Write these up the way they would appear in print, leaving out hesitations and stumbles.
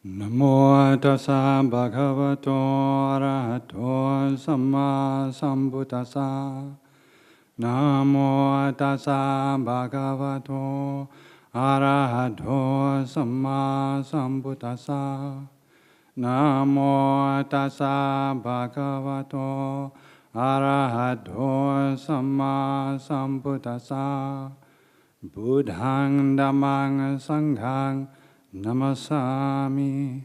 Namo tassa bhagavato arahato samma sambuddhassa. Namo tassa bhagavato arahato samma sambuddhassa. Namo tassa bhagavato arahato samma sambuddhassa. Buddhang dhammang sanghang namasami.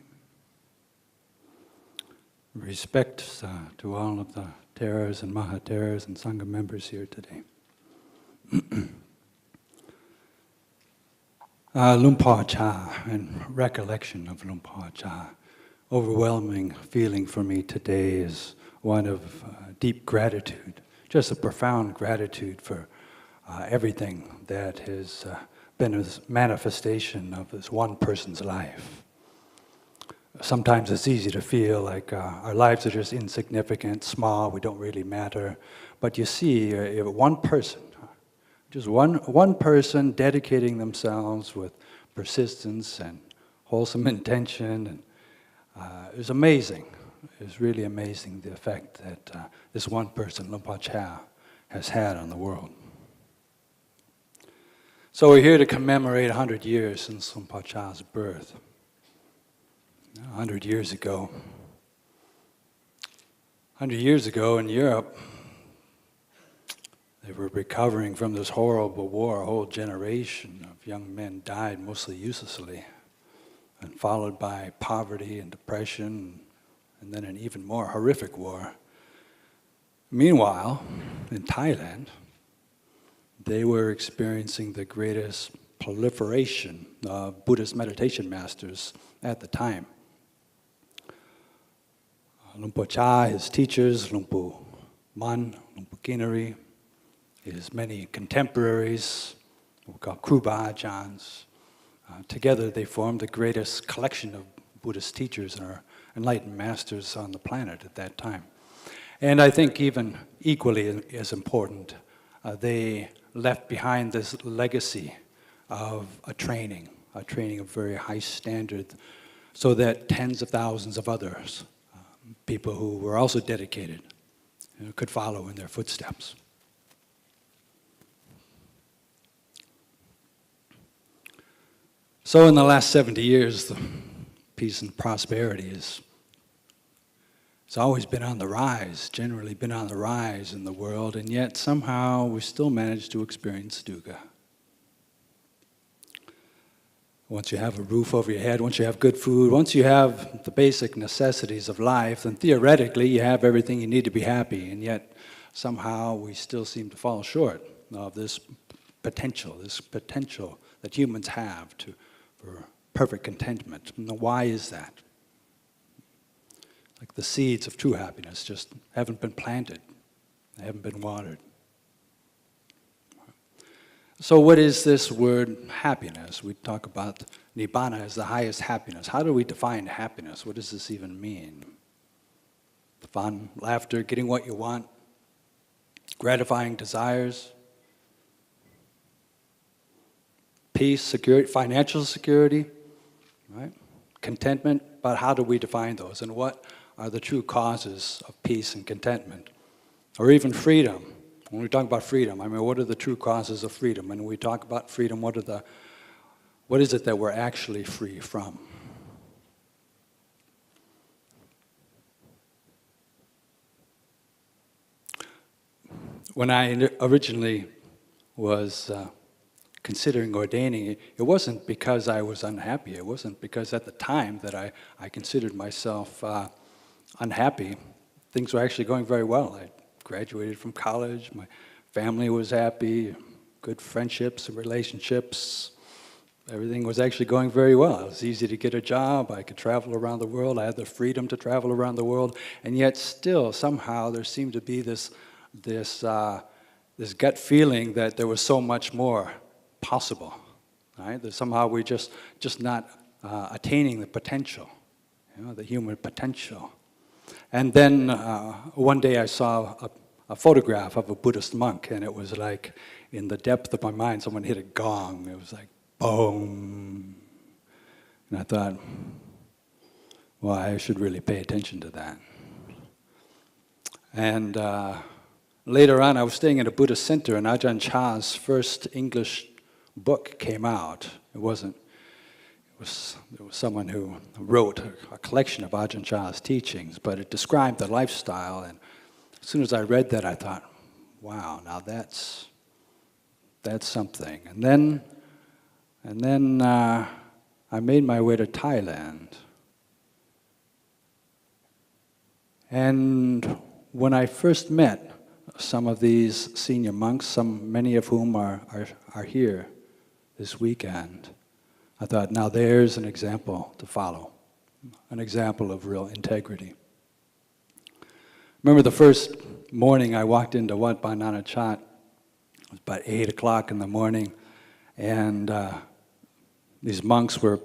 Respect to all of the Theras and Mahatheras and Sangha members here today. Lumpur Cha, in recollection of Lumpur Cha, overwhelming feeling for me today is one of deep gratitude, just a profound gratitude for everything that has been a manifestation of this one person's life. Sometimes it's easy to feel like our lives are just insignificant, small, we don't really matter. But you see, one person, just one person dedicating themselves with persistence and wholesome intention, and it was amazing. It was really amazing the effect that this one person, Lumpur Cha, has had on the world. So we're here to commemorate 100 years since Lumpur Cha's birth. 100 years ago. 100 years ago in Europe, they were recovering from this horrible war. A whole generation of young men died mostly uselessly, and followed by poverty and depression, and then an even more horrific war. Meanwhile, in Thailand, they were experiencing the greatest proliferation of Buddhist meditation masters at the time. Lumpur Cha, his teachers, Lumpur Man, Lumpur Kinari, his many contemporaries, we call Kruba Ajahns. Together they formed the greatest collection of Buddhist teachers and enlightened masters on the planet at that time. And I think even equally as important, they left behind this legacy of a training of very high standard, so that tens of thousands of others, people who were also dedicated, could follow in their footsteps. So in the last 70 years, the peace and prosperity it's always been on the rise, generally been on the rise in the world, and yet somehow we still manage to experience dukkha. Once you have a roof over your head, once you have good food, once you have the basic necessities of life, then theoretically you have everything you need to be happy, and yet somehow we still seem to fall short of this potential that humans have for perfect contentment. Now, why is that? Like the seeds of true happiness just haven't been planted, they haven't been watered. So what is this word happiness? We talk about Nibbana as the highest happiness. How do we define happiness? What does this even mean? Fun, laughter, getting what you want, gratifying desires, peace, security, financial security, right? Contentment, but how do we define those? And what are the true causes of peace and contentment? Or even freedom. When we talk about freedom, I mean, what are the true causes of freedom? And when we talk about freedom, what is it that we're actually free from? When I originally was considering ordaining, it wasn't because I was unhappy. It wasn't because at the time that I considered myself unhappy. Things were actually going very well. I graduated from college, my family was happy, good friendships and relationships. Everything was actually going very well. It was easy to get a job, I could travel around the world, I had the freedom to travel around the world, and yet still, somehow, there seemed to be this gut feeling that there was so much more possible, right? That somehow we're just not attaining the potential, the human potential. And then one day I saw a photograph of a Buddhist monk, and it was like, in the depth of my mind, someone hit a gong. It was like, boom. And I thought, well, I should really pay attention to that. And later on, I was staying at a Buddhist center, and Ajahn Chah's first English book came out. It was someone who wrote a collection of Ajahn Chah's teachings, but it described the lifestyle. And as soon as I read that, I thought, wow, now that's something. And then I made my way to Thailand. And when I first met some of these senior monks, many of whom are here this weekend, I thought, now there's an example to follow, an example of real integrity. Remember the first morning I walked into Wat Ba Nanachat. It was about 8 o'clock in the morning, and these monks were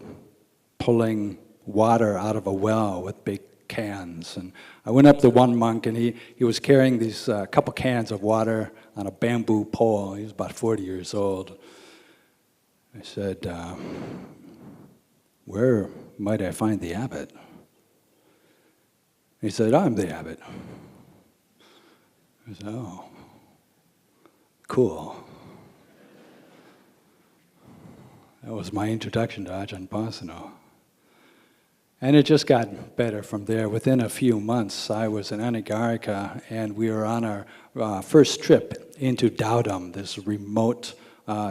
pulling water out of a well with big cans. And I went up to one monk, and he was carrying these couple cans of water on a bamboo pole. He was about 40 years old. I said, where might I find the abbot? He said, I'm the abbot. I said, oh, cool. That was my introduction to Ajahn Pasano. And it just got better from there. Within a few months, I was in Anagarika, and we were on our first trip into Daudam, this remote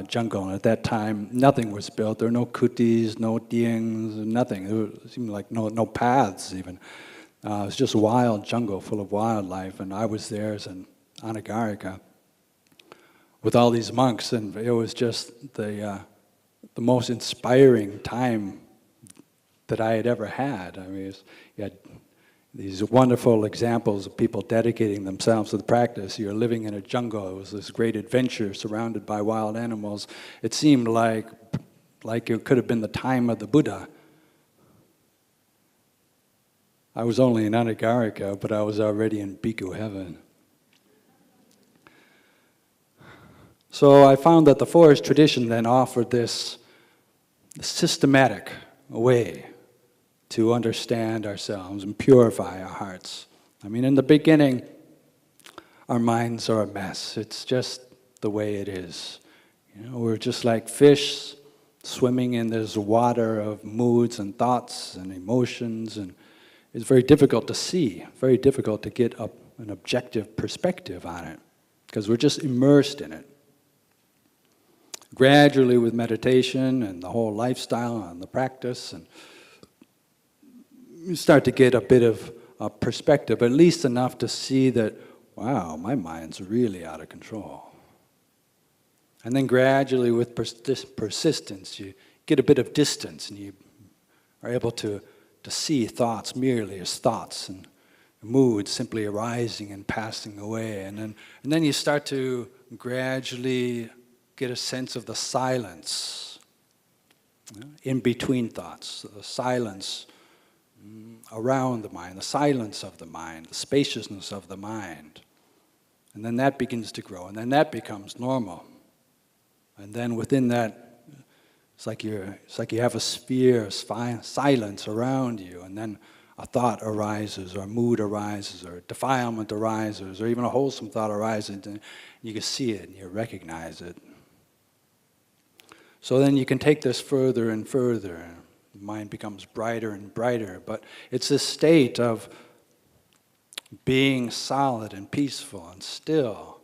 jungle. And at that time, nothing was built. There were no kutis, no diings, nothing. It seemed like no paths even. It was just a wild jungle full of wildlife, and I was there as an Anagarika with all these monks, and it was just the most inspiring time that I had ever had. I mean, you had these wonderful examples of people dedicating themselves to the practice. You're living in a jungle. It was this great adventure surrounded by wild animals. It seemed like it could have been the time of the Buddha. I was only in Anagarika, but I was already in bhikkhu heaven. So I found that the forest tradition then offered this systematic way to understand ourselves and purify our hearts. I mean, in the beginning, our minds are a mess. It's just the way it is. You know, we're just like fish swimming in this water of moods and thoughts and emotions, and it's very difficult to see, very difficult to get an objective perspective on it, because we're just immersed in it. Gradually, with meditation and the whole lifestyle and the practice, and you start to get a bit of a perspective, at least enough to see that, wow, my mind's really out of control. And then gradually, with persistence, you get a bit of distance, and you are able to see thoughts merely as thoughts, and moods simply arising and passing away. And then you start to gradually get a sense of the silence, you know, in between thoughts, the silence around the mind, the silence of the mind, the spaciousness of the mind. And then that begins to grow, and then that becomes normal. And then within that, it's like you have a sphere of silence around you, and then a thought arises, or a mood arises, or a defilement arises, or even a wholesome thought arises, and you can see it and you recognize it. So then you can take this further and further. The mind becomes brighter and brighter, but it's this state of being solid and peaceful and still,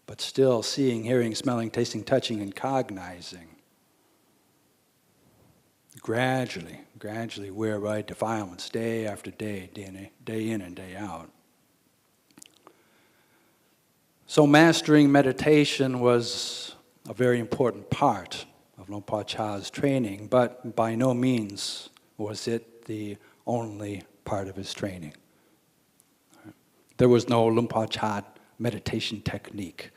but still seeing, hearing, smelling, tasting, touching, and cognizing. Gradually wear away defilements day after day, day in and day out. So mastering meditation was a very important part of Luang Por Chah's training, but by no means was it the only part of his training. There was no Luang Por Chah meditation technique.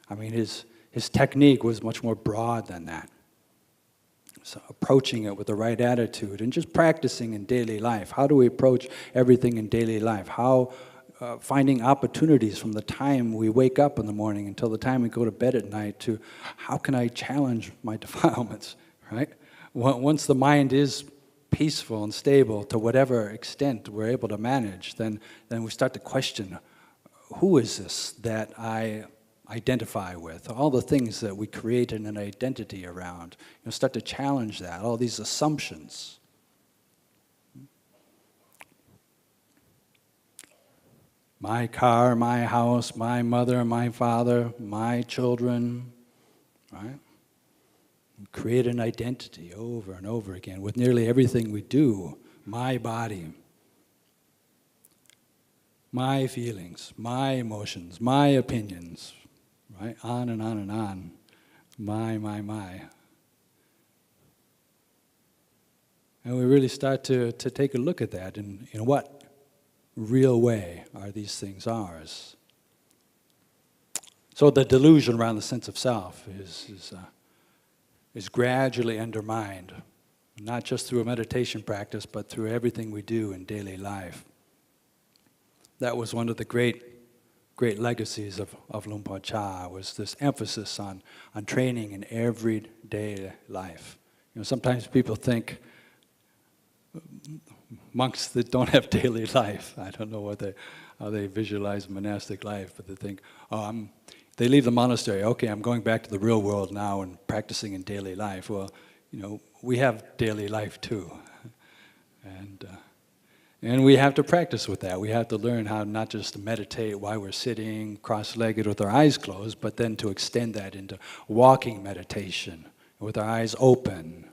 I mean, his technique was much more broad than that. So approaching it with the right attitude and just practicing in daily life. How do we approach everything in daily life? How finding opportunities from the time we wake up in the morning until the time we go to bed at night to how can I challenge my defilements, right? Once the mind is peaceful and stable to whatever extent we're able to manage, then we start to question, who is this that I identify with? All the things that we created an identity around. Start to challenge that, all these assumptions. My car, my house, my mother, my father, my children, right? We create an identity over and over again with nearly everything we do. My body, my feelings, my emotions, my opinions, right? On and on and on. My. And we really start to take a look at that, and in what real way are these things ours? So the delusion around the sense of self is gradually undermined, not just through a meditation practice, but through everything we do in daily life. That was one of the great legacies of Luang Por Chah, was this emphasis on training in everyday life. Sometimes people think monks that don't have daily life, I don't know how they visualize monastic life, but they think, they leave the monastery, okay, I'm going back to the real world now and practicing in daily life. Well, we have daily life too. And we have to practice with that. We have to learn how not just to meditate while we're sitting cross-legged with our eyes closed, but then to extend that into walking meditation with our eyes open.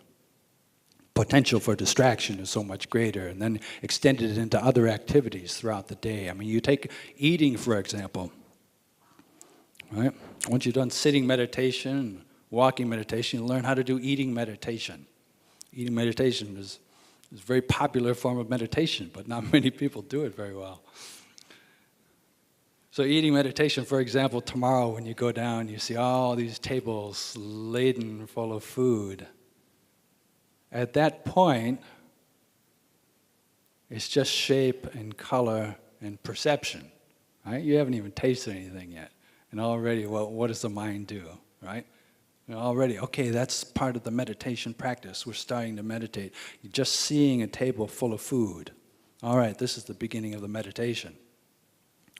Potential for distraction is so much greater, and then extend it into other activities throughout the day. I mean, you take eating, for example, right? Once you've done sitting meditation, walking meditation, you learn how to do eating meditation. Eating meditation is a very popular form of meditation, but not many people do it very well. So eating meditation, for example, tomorrow when you go down, you see all these tables laden full of food. At that point, it's just shape and color and perception, right? You haven't even tasted anything yet. And already, well, what does the mind do, right? Already, okay, that's part of the meditation practice. We're starting to meditate. You're just seeing a table full of food. All right, this is the beginning of the meditation.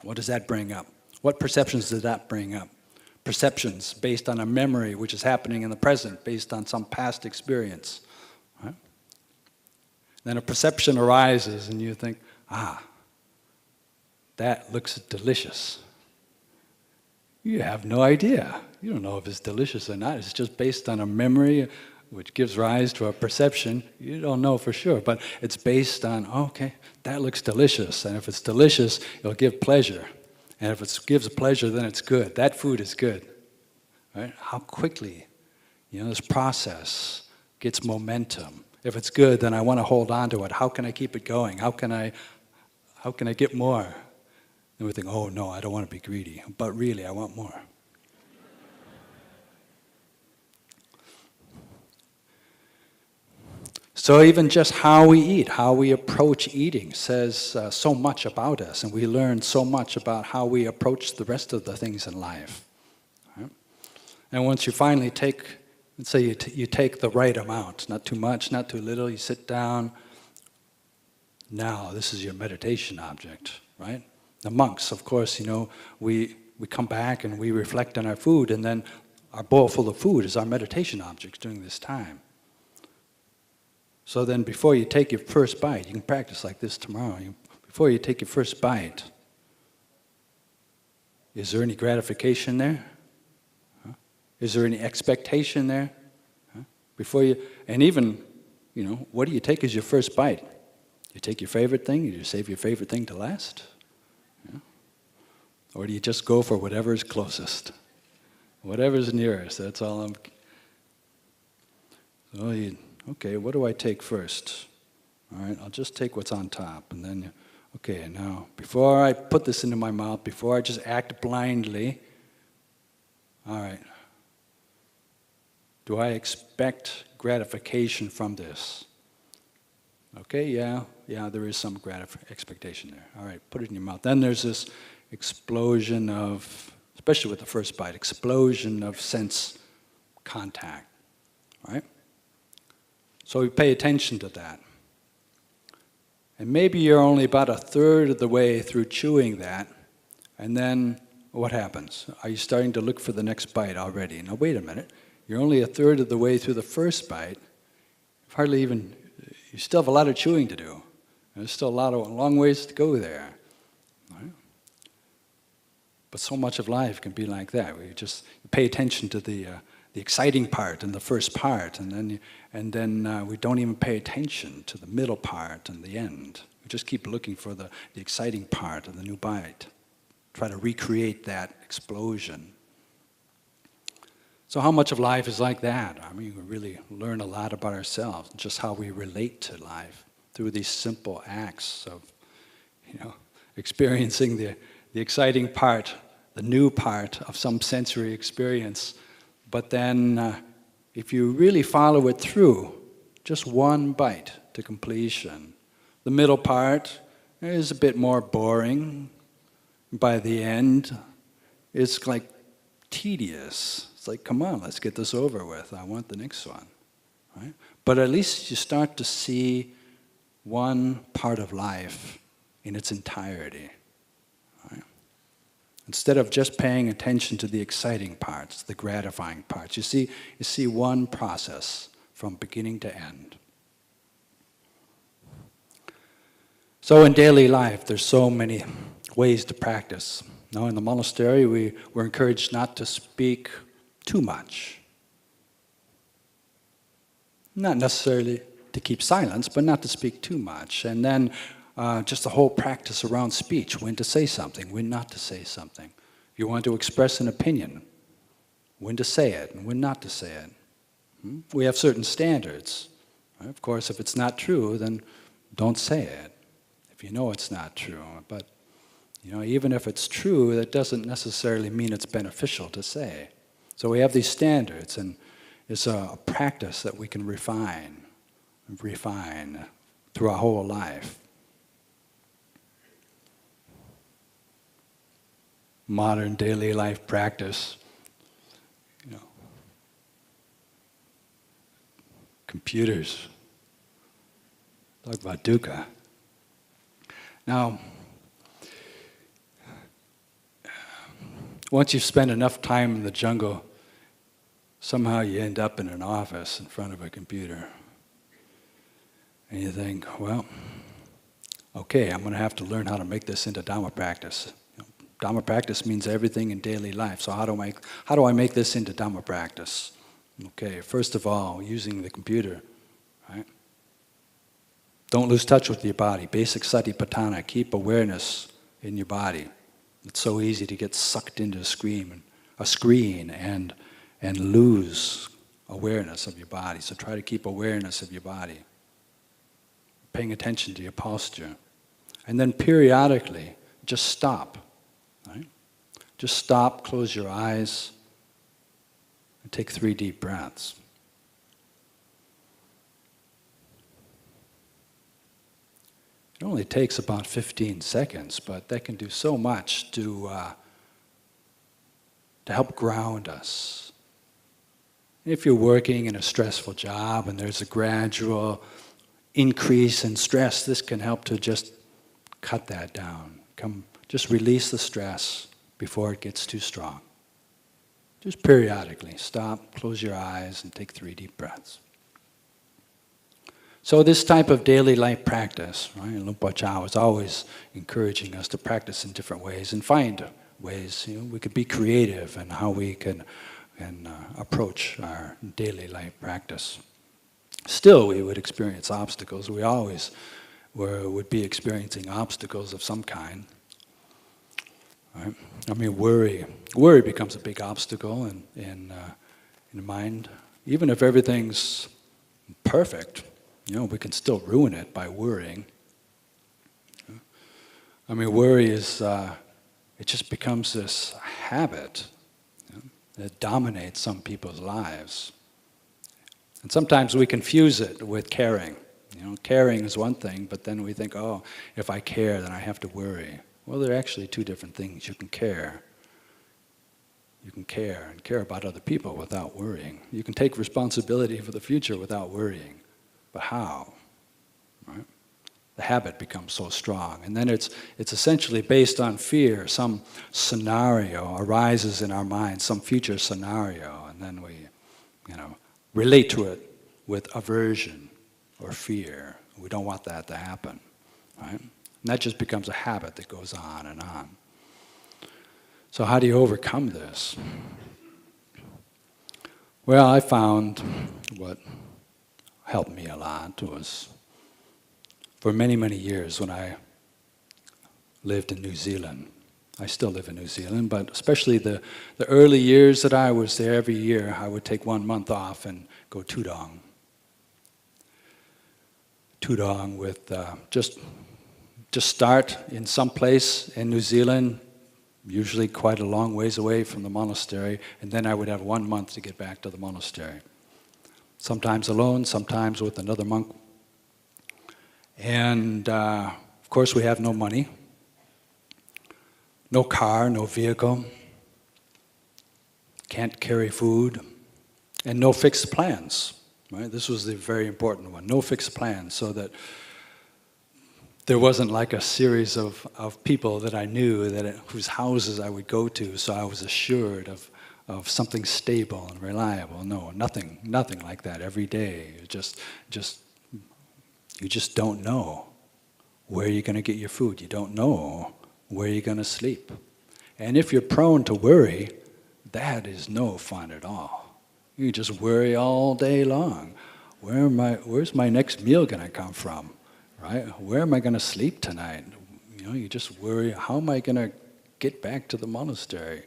What does that bring up? What perceptions does that bring up? Perceptions based on a memory which is happening in the present, based on some past experience. Right? Then a perception arises and you think, that looks delicious. You have no idea. You don't know if it's delicious or not. It's just based on a memory which gives rise to a perception. You don't know for sure, but it's based on, okay, that looks delicious. And if it's delicious, it'll give pleasure. And if it gives pleasure, then it's good. That food is good. Right? How quickly, this process gets momentum. If it's good, then I want to hold on to it. How can I keep it going? How can I get more? And we think, oh no, I don't want to be greedy. But really, I want more. So even just how we eat, how we approach eating says so much about us. And we learn so much about how we approach the rest of the things in life. Right? And once you finally take, let's say you take the right amount, not too much, not too little, you sit down. Now, this is your meditation object, right? The monks, of course, we come back and we reflect on our food, and then our bowl full of food is our meditation object during this time. So then before you take your first bite, you can practice like this tomorrow. Before you take your first bite, is there any gratification there? Huh? Is there any expectation there? Huh? Before you, and even, what do you take as your first bite? You take your favorite thing, you save your favorite thing to last? Or do you just go for whatever is closest? Whatever's nearest, that's all okay, what do I take first? All right, I'll just take what's on top. And then, okay, now, before I put this into my mouth, before I just act blindly, all right, do I expect gratification from this? Okay, yeah, there is some expectation there. All right, put it in your mouth. Then there's this explosion of, especially with the first bite, explosion of sense contact, right? So we pay attention to that. And maybe you're only about a third of the way through chewing that, and then what happens? Are you starting to look for the next bite already? Now wait a minute, you're only a third of the way through the first bite. You still have a lot of chewing to do. There's still a long ways to go there. Right? But so much of life can be like that. We just pay attention to the exciting part and the first part, and then we don't even pay attention to the middle part and the end. We just keep looking for the exciting part of the new bite. Try to recreate that explosion. So how much of life is like that? I mean, we really learn a lot about ourselves, just how we relate to life through these simple acts of, experiencing the exciting part, the new part of some sensory experience. But then, if you really follow it through, just one bite to completion. The middle part is a bit more boring. By the end, it's like tedious. It's like, come on, let's get this over with. I want the next one. Right? But at least you start to see one part of life in its entirety. Right? Instead of just paying attention to the exciting parts, the gratifying parts, you see one process from beginning to end. So in daily life, there's so many ways to practice. Now in the monastery, we're encouraged not to speak too much. Not necessarily to keep silence, but not to speak too much. And then just the whole practice around speech, when to say something, when not to say something. If you want to express an opinion, when to say it and when not to say it. We have certain standards. Right? Of course, if it's not true, then don't say it. If you know it's not true. But even if it's true, that doesn't necessarily mean it's beneficial to say. So we have these standards, and it's a practice that we can refine through our whole life. Modern daily life practice, computers, talk about dukkha. Now, once you've spent enough time in the jungle, somehow you end up in an office in front of a computer. And you think, well, okay, I'm going to have to learn how to make this into Dhamma practice. Dhamma practice means everything in daily life. So how do I make this into Dhamma practice? Okay, first of all, using the computer, right? Don't lose touch with your body. Basic satipatthana, keep awareness in your body. It's so easy to get sucked into a screen and lose awareness of your body. So try to keep awareness of your body. Paying attention to your posture. And then periodically, just stop. Right? Just stop, close your eyes, and take 3 deep breaths. It only takes about 15 seconds, but that can do so much to help ground us. If you're working in a stressful job and there's a gradual increase in stress, this can help to just cut that down. Just release the stress before it gets too strong. Just periodically stop, close your eyes, and take 3 deep breaths. So this type of daily life practice, right? Lumpur Cha was always encouraging us to practice in different ways and find ways. We could be creative in how we can approach our daily life practice. Still, we would experience obstacles. We always would be experiencing obstacles of some kind. Right? I mean, worry becomes a big obstacle in the mind. Even if everything's perfect, we can still ruin it by worrying. I mean, worry is, it just becomes this habit that dominates some people's lives. And sometimes we confuse it with caring. Caring is one thing, but then we think, oh, if I care, then I have to worry. Well, they're actually 2 different things. You can care. You can care and care about other people without worrying. You can take responsibility for the future without worrying. But how? Right? The habit becomes so strong. And then it's essentially based on fear. Some scenario arises in our mind, some future scenario, and then we, relate to it with aversion or fear. We don't want that to happen, right? And that just becomes a habit that goes on and on. So how do you overcome this? Well, I found what helped me a lot was for many, many years when I lived in New Zealand. I still live in New Zealand, but especially the early years that I was there, every year I would take 1 month off and go tudong. Tudong with just start in some place in New Zealand, usually quite a long ways away from the monastery, and then I would have 1 month to get back to the monastery. Sometimes alone, sometimes with another monk. And of course we have no money, no car, no vehicle, can't carry food, and no fixed plans. Right? This was the very important one, no fixed plans, so that there wasn't like a series of people that I knew whose houses I would go to, so I was assured of something stable and reliable. No, nothing like that. Every day, you just don't know where you're going to get your food. You don't know where you're going to sleep. And if you're prone to worry, that is no fun at all. You just worry all day long. Where's my next meal going to come from? Right? Where am I going to sleep tonight? You just worry, how am I going to get back to the monastery?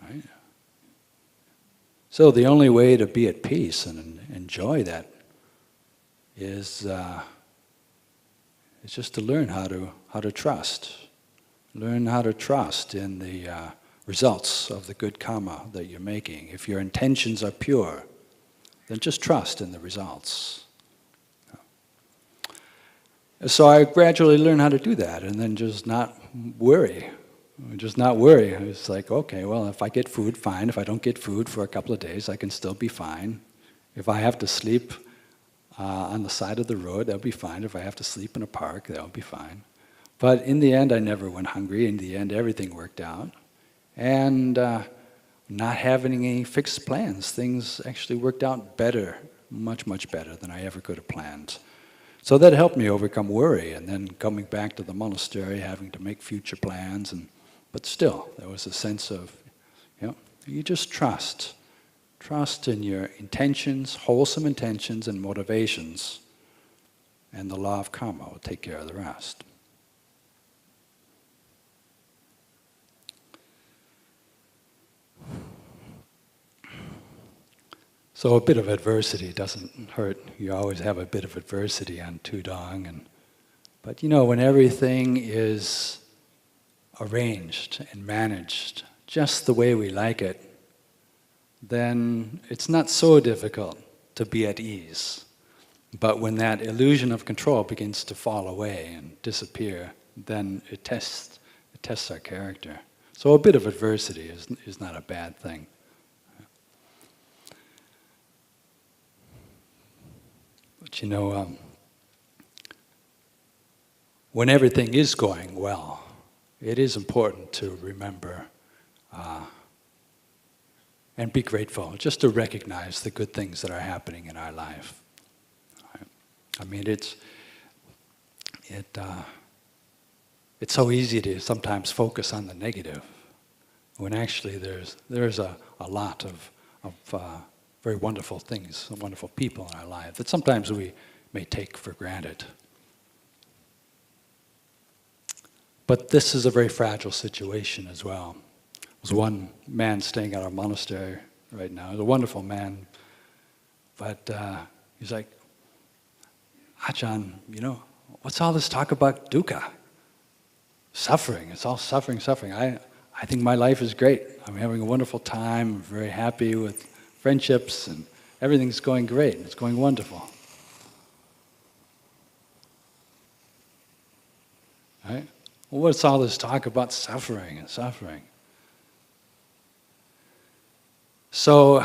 Right? So the only way to be at peace and enjoy that is just to learn how to trust. Learn how to trust in the results of the good karma that you're making. If your intentions are pure, then just trust in the results. So I gradually learned how to do that, and then just not worry. It's like, okay, well, if I get food, fine. If I don't get food for a couple of days, I can still be fine. If I have to sleep on the side of the road, that'll be fine. If I have to sleep in a park, that'll be fine. But in the end, I never went hungry. In the end, everything worked out. And not having any fixed plans, things actually worked out better, much, much better than I ever could have planned. So that helped me overcome worry, and then coming back to the monastery, having to make future plans, but still, there was a sense of, you just trust. Trust in your intentions, wholesome intentions and motivations, and the law of karma will take care of the rest. So a bit of adversity doesn't hurt. You always have a bit of adversity on tudong, but when everything is arranged and managed just the way we like it, then it's not so difficult to be at ease. But when that illusion of control begins to fall away and disappear, then it tests our character. So a bit of adversity is not a bad thing. But when everything is going well, it is important to remember and be grateful, just to recognize the good things that are happening in our life. I mean, it's so easy to sometimes focus on the negative, when actually there's a lot of very wonderful things, wonderful people in our life that sometimes we may take for granted. But this is a very fragile situation as well. There's one man staying at our monastery right now. He's a wonderful man, but he's like, Ajahn, what's all this talk about dukkha? Suffering, it's all suffering. I think my life is great. I'm having a wonderful time, I'm very happy with friendships, and everything's going great, it's going wonderful. Right? Well, what's all this talk about suffering and suffering? So,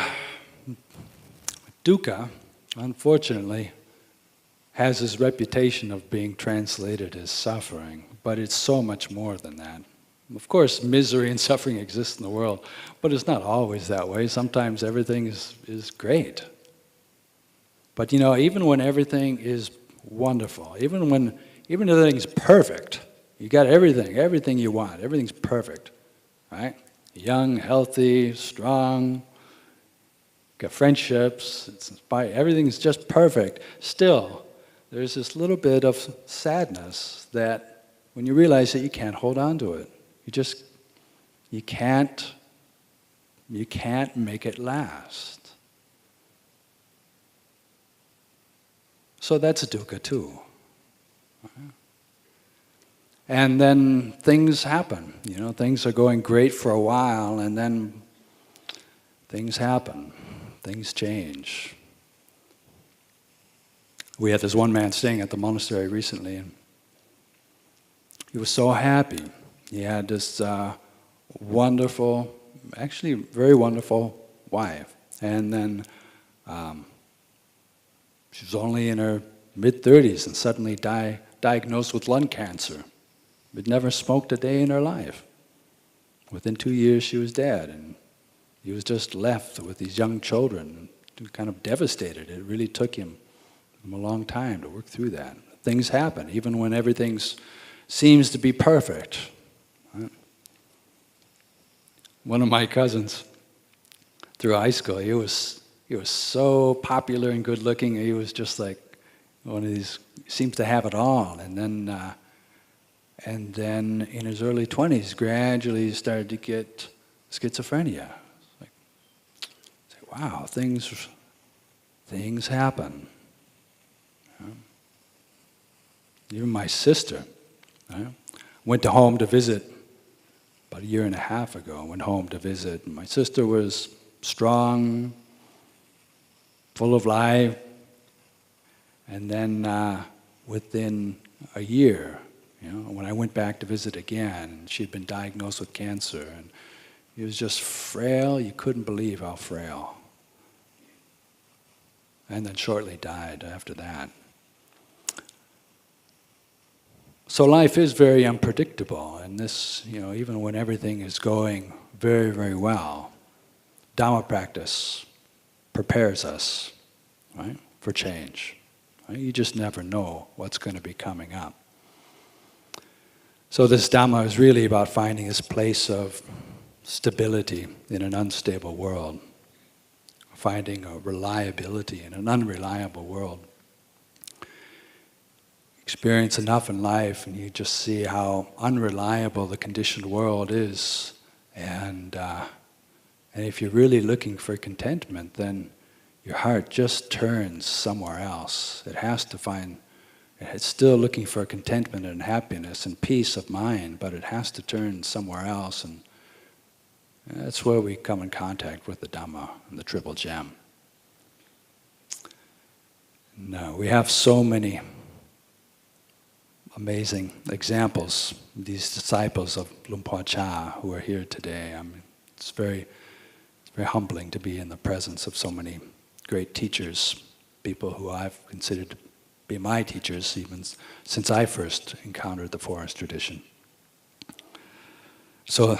dukkha, unfortunately, has this reputation of being translated as suffering, but it's so much more than that. Of course, misery and suffering exist in the world, but it's not always that way. Sometimes everything is great. But you know, even when everything is wonderful, even everything's perfect, you got everything you want, everything's perfect, right? Young, healthy, strong, got friendships, everything's just perfect. Still, there's this little bit of sadness that when you realize that you can't hold on to it, you can't make it last. So that's dukkha too. And then things happen. You know, things are going great for a while, and then things happen. Things change. We had this one man staying at the monastery recently, and he was so happy. He had this wonderful, actually very wonderful wife. And then she was only in her mid-30s and suddenly diagnosed with lung cancer. But never smoked a day in her life. Within 2 years, she was dead, and he was just left with these young children, kind of devastated. It really took him a long time to work through that. Things happen, even when everything seems to be perfect. Right? One of my cousins, through high school, he was so popular and good-looking. He was just like one of these, seems to have it all, and then in his early 20s, gradually he started to get schizophrenia. It's like, wow, things happen. You know? Even my sister, went to home to visit about a year and a half ago. Went home to visit. My sister was strong, full of life, and then within a year, you know, when I went back to visit again, she'd been diagnosed with cancer, and he was just frail. You couldn't believe how frail. And then shortly died after that. So life is very unpredictable, and this, you know, even when everything is going very, very well, Dhamma practice prepares us, right, for change. Right? You just never know what's going to be coming up. So this Dhamma is really about finding this place of stability in an unstable world, finding a reliability in an unreliable world. Experience enough in life and you just see how unreliable the conditioned world is, and if you're really looking for contentment, then your heart just turns somewhere else. It has to find. It's still looking for contentment and happiness and peace of mind, but it has to turn somewhere else, and that's where we come in contact with the Dhamma and the Triple Gem. No, we have so many amazing examples, these disciples of Luang Por Chah who are here today. I mean, it's very humbling to be in the presence of so many great teachers, people who I've considered to be my teachers even since I first encountered the forest tradition. So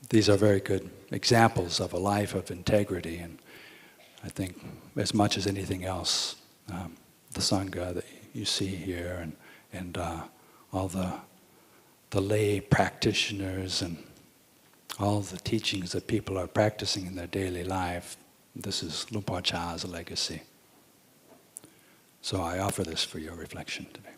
these are very good examples of a life of integrity, and I think as much as anything else, the Sangha that you see here and all the lay practitioners and all the teachings that people are practicing in their daily life, this is Luang Por Chah's legacy. So I offer this for your reflection today.